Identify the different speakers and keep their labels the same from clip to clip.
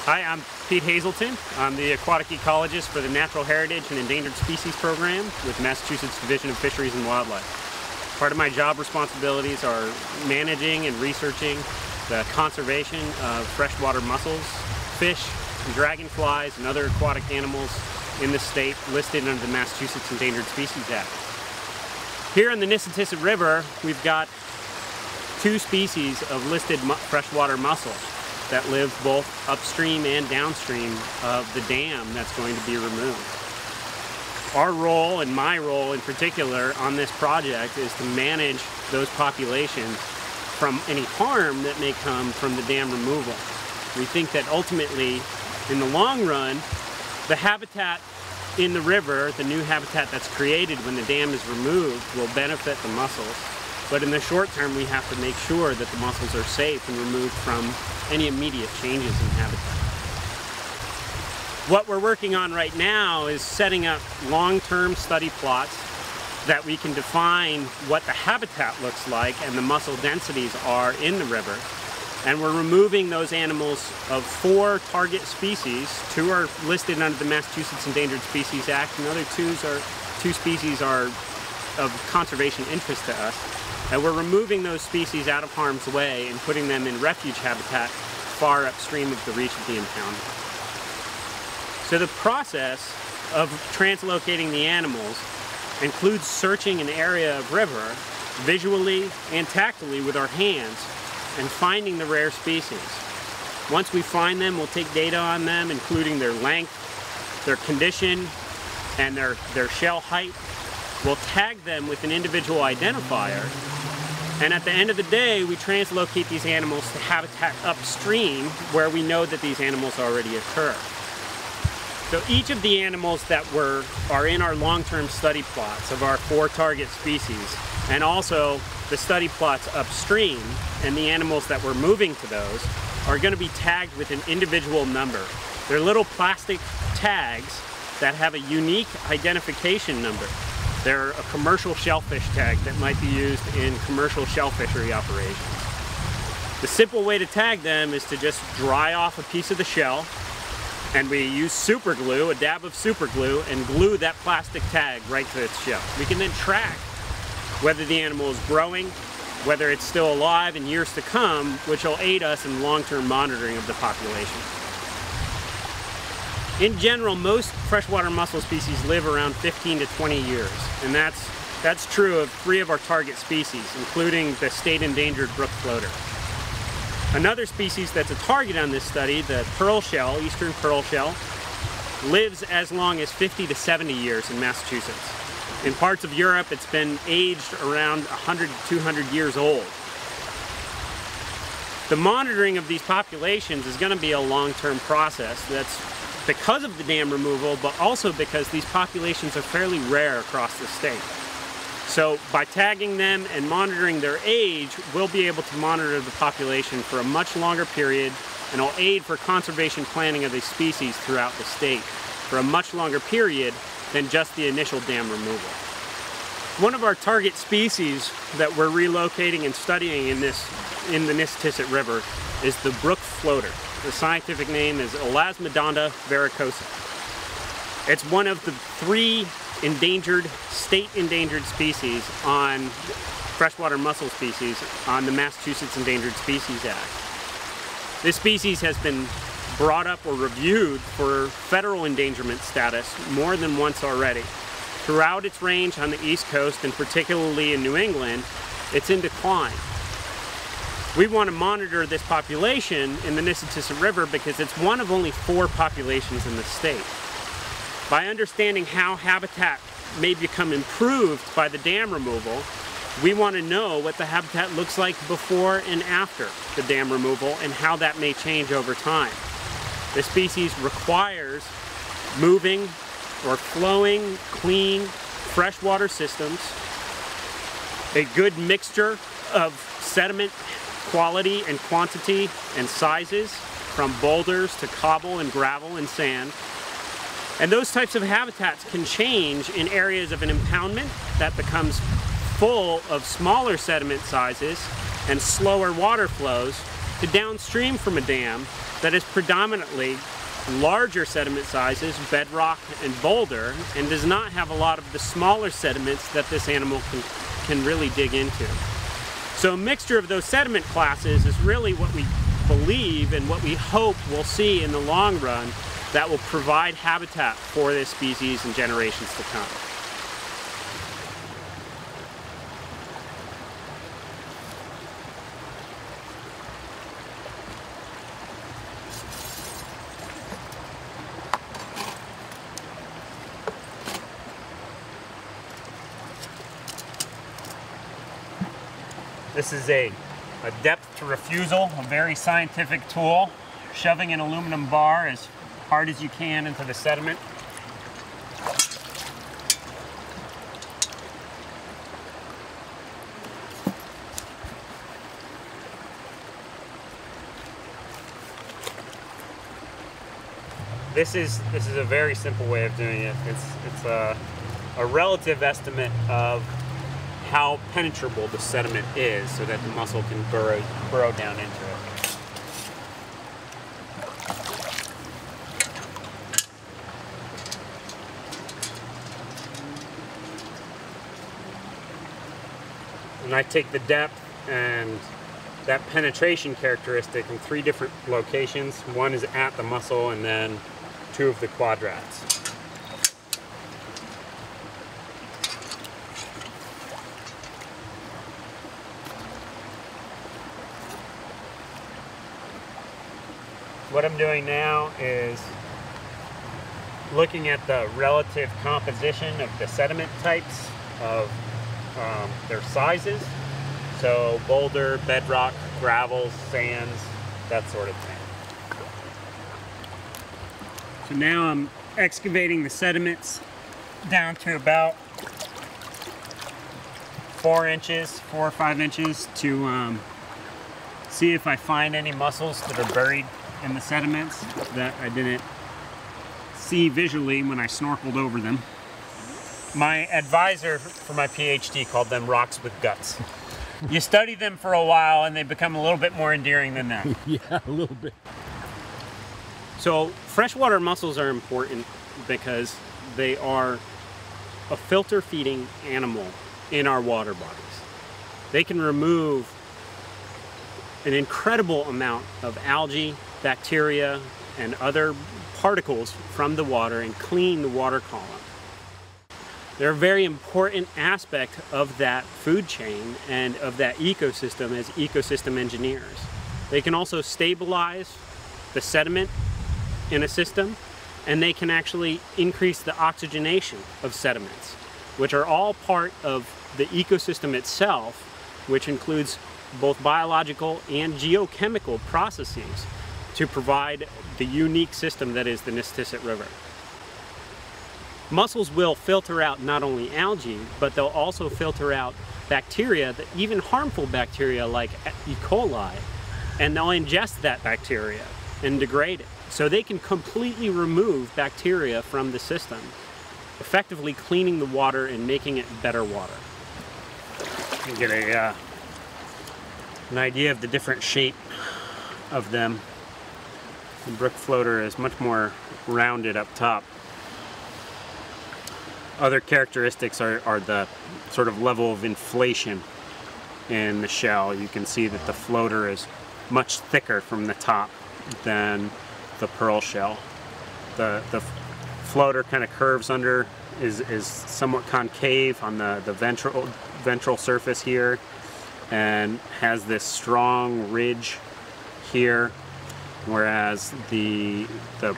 Speaker 1: Hi, I'm Pete Hazelton. I'm the aquatic ecologist for the Natural Heritage and Endangered Species Program with Massachusetts Division of Fisheries and Wildlife. Part of my job responsibilities are managing and researching the conservation of freshwater mussels, fish, and dragonflies, and other aquatic animals in the state listed under the Massachusetts Endangered Species Act. Here in the Nissitissit River, we've got two species of listed freshwater mussels that live both upstream and downstream of the dam that's going to be removed. Our role, and my role in particular on this project, is to manage those populations from any harm that may come from the dam removal. We think that ultimately, in the long run, the habitat in the river, the new habitat that's created when the dam is removed, will benefit the mussels. But in the short term, we have to make sure that the mussels are safe and removed from any immediate changes in habitat. What we're working on right now is setting up long-term study plots that we can define what the habitat looks like and the mussel densities are in the river. And we're removing those animals of 4 target species. 2 are listed under the Massachusetts Endangered Species Act, and the other 2 species are of conservation interest to us. And we're removing those species out of harm's way and putting them in refuge habitat far upstream of the reach of the impoundment. So the process of translocating the animals includes searching an area of river visually and tactily with our hands and finding the rare species. Once we find them, we'll take data on them, including their length, their condition, and their shell height. We'll tag them with an individual identifier, and at the end of the day, we translocate these animals to habitat upstream where we know that these animals already occur. So each of the animals that are in our long-term study plots of our 4 target species, and also the study plots upstream and the animals that we're moving to those, are going to be tagged with an individual number. They're little plastic tags that have a unique identification number. They're a commercial shellfish tag that might be used in commercial shell fishery operations. The simple way to tag them is to just dry off a piece of the shell, and we use super glue, a dab of super glue, and glue that plastic tag right to its shell. We can then track whether the animal is growing, whether it's still alive in years to come, which will aid us in long-term monitoring of the population. In general, most freshwater mussel species live around 15 to 20 years, and that's true of 3 of our target species, including the state endangered Brook Floater. Another species that's a target on this study, the pearl shell, eastern pearl shell, lives as long as 50 to 70 years in Massachusetts. In parts of Europe, it's been aged around 100 to 200 years old. The monitoring of these populations is going to be a long-term process. That's because of the dam removal, but also because these populations are fairly rare across the state. So by tagging them and monitoring their age, we'll be able to monitor the population for a much longer period, and will aid for conservation planning of these species throughout the state for a much longer period than just the initial dam removal. One of our target species that we're relocating and studying in the Nissitissit River is the Brook Floater. The scientific name is Elasmodonta varicosa. It's one of the 3 state endangered species on freshwater mussel species on the Massachusetts Endangered Species Act. This species has been brought up or reviewed for federal endangerment status more than once already. Throughout its range on the East Coast, and particularly in New England, it's in decline. We want to monitor this population in the Nissitissit River because it's one of only 4 populations in the state. By understanding how habitat may become improved by the dam removal, we want to know what the habitat looks like before and after the dam removal and how that may change over time. The species requires moving or flowing, clean, freshwater systems, a good mixture of sediment quality and quantity and sizes, from boulders to cobble and gravel and sand. And those types of habitats can change in areas of an impoundment that becomes full of smaller sediment sizes and slower water flows, to downstream from a dam that is predominantly larger sediment sizes, bedrock and boulder, and does not have a lot of the smaller sediments that this animal can really dig into. So a mixture of those sediment classes is really what we believe and what we hope we'll see in the long run that will provide habitat for this species in generations to come. This is a depth to refusal, a very scientific tool, shoving an aluminum bar as hard as you can into the sediment. This is a very simple way of doing it. It's a relative estimate of how penetrable the sediment is so that the mussel can burrow down into it. And I take the depth and that penetration characteristic in 3 different locations. One is at the mussel and then 2 of the quadrats. What I'm doing now is looking at the relative composition of the sediment types of their sizes. So boulder, bedrock, gravels, sands, that sort of thing. So now I'm excavating the sediments down to about 4 or 5 inches to see if I find any mussels that are buried in the sediments that I didn't see visually when I snorkeled over them. My advisor for my PhD called them rocks with guts. You study them for a while and they become a little bit more endearing than that.
Speaker 2: Yeah, a little bit.
Speaker 1: So freshwater mussels are important because they are a filter feeding animal in our water bodies. They can remove an incredible amount of algae, bacteria, and other particles from the water and clean the water column. They're a very important aspect of that food chain and of that ecosystem as ecosystem engineers. They can also stabilize the sediment in a system, and they can actually increase the oxygenation of sediments, which are all part of the ecosystem itself, which includes both biological and geochemical processes to provide the unique system that is the Nissitissit River. Mussels will filter out not only algae, but they'll also filter out bacteria, even harmful bacteria like E. coli, and they'll ingest that bacteria and degrade it. So they can completely remove bacteria from the system, effectively cleaning the water and making it better water. You can get an idea of the different shape of them. The Brook Floater is much more rounded up top. Other characteristics are the sort of level of inflation in the shell. You can see that the floater is much thicker from the top than the pearl shell. The floater kind of curves under, is somewhat concave on the ventral surface here, and has this strong ridge here, whereas the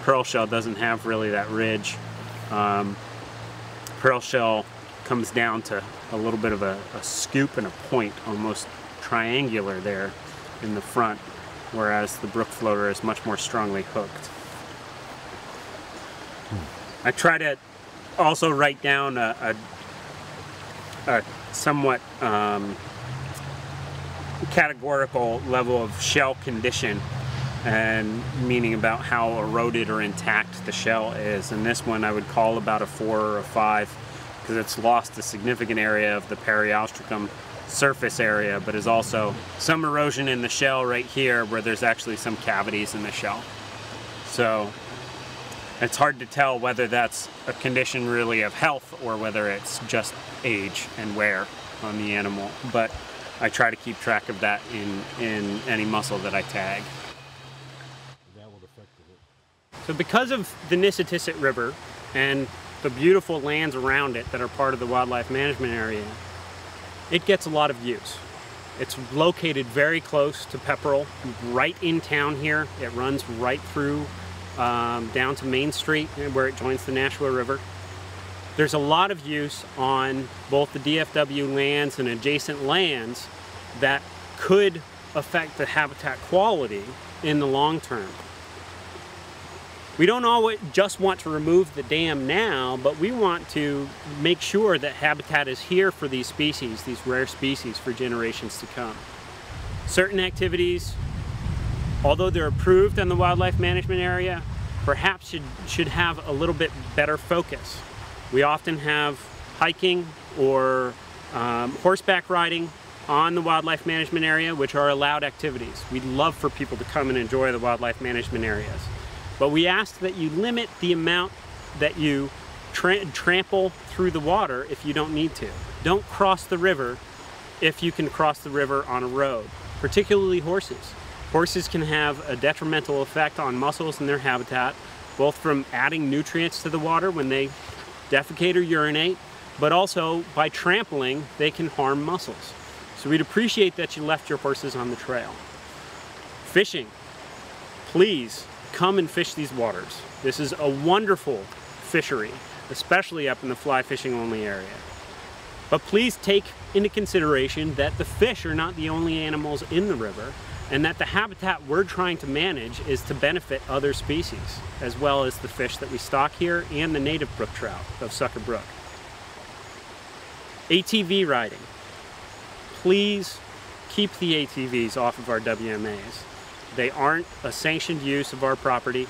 Speaker 1: pearl shell doesn't have really that ridge. Pearl shell comes down to a little bit of a scoop and a point, almost triangular there in the front, whereas the Brook Floater is much more strongly hooked. I try to also write down a somewhat categorical level of shell condition, and meaning about how eroded or intact the shell is. And this one I would call about a 4 or a 5, because it's lost a significant area of the periostracum surface area, but is also some erosion in the shell right here where there's actually some cavities in the shell. So it's hard to tell whether that's a condition really of health or whether it's just age and wear on the animal. But I try to keep track of that in any mussel that I tag. So because of the Nissitissit River and the beautiful lands around it that are part of the wildlife management area, it gets a lot of use. It's located very close to Pepperell, right in town here. It runs right through down to Main Street where it joins the Nashua River. There's a lot of use on both the DFW lands and adjacent lands that could affect the habitat quality in the long term. We don't always just want to remove the dam now, but we want to make sure that habitat is here for these species, these rare species, for generations to come. Certain activities, although they're approved in the wildlife management area, perhaps should have a little bit better focus. We often have hiking or horseback riding on the wildlife management area, which are allowed activities. We'd love for people to come and enjoy the wildlife management areas. But we ask that you limit the amount that you trample through the water if you don't need to. Don't cross the river if you can cross the river on a road, particularly horses. Horses can have a detrimental effect on mussels and their habitat, both from adding nutrients to the water when they defecate or urinate, but also by trampling, they can harm mussels. So we'd appreciate that you left your horses on the trail. Fishing, please come and fish these waters. This is a wonderful fishery, especially up in the fly fishing only area. But please take into consideration that the fish are not the only animals in the river, and that the habitat we're trying to manage is to benefit other species, as well as the fish that we stock here and the native brook trout of Sucker Brook. ATV riding. Please keep the ATVs off of our WMAs. They aren't a sanctioned use of our property.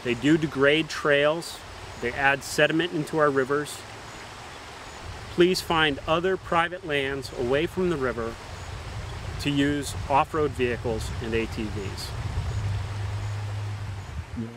Speaker 1: They do degrade trails. They add sediment into our rivers. Please find other private lands away from the river to use off-road vehicles and ATVs.
Speaker 2: Yeah.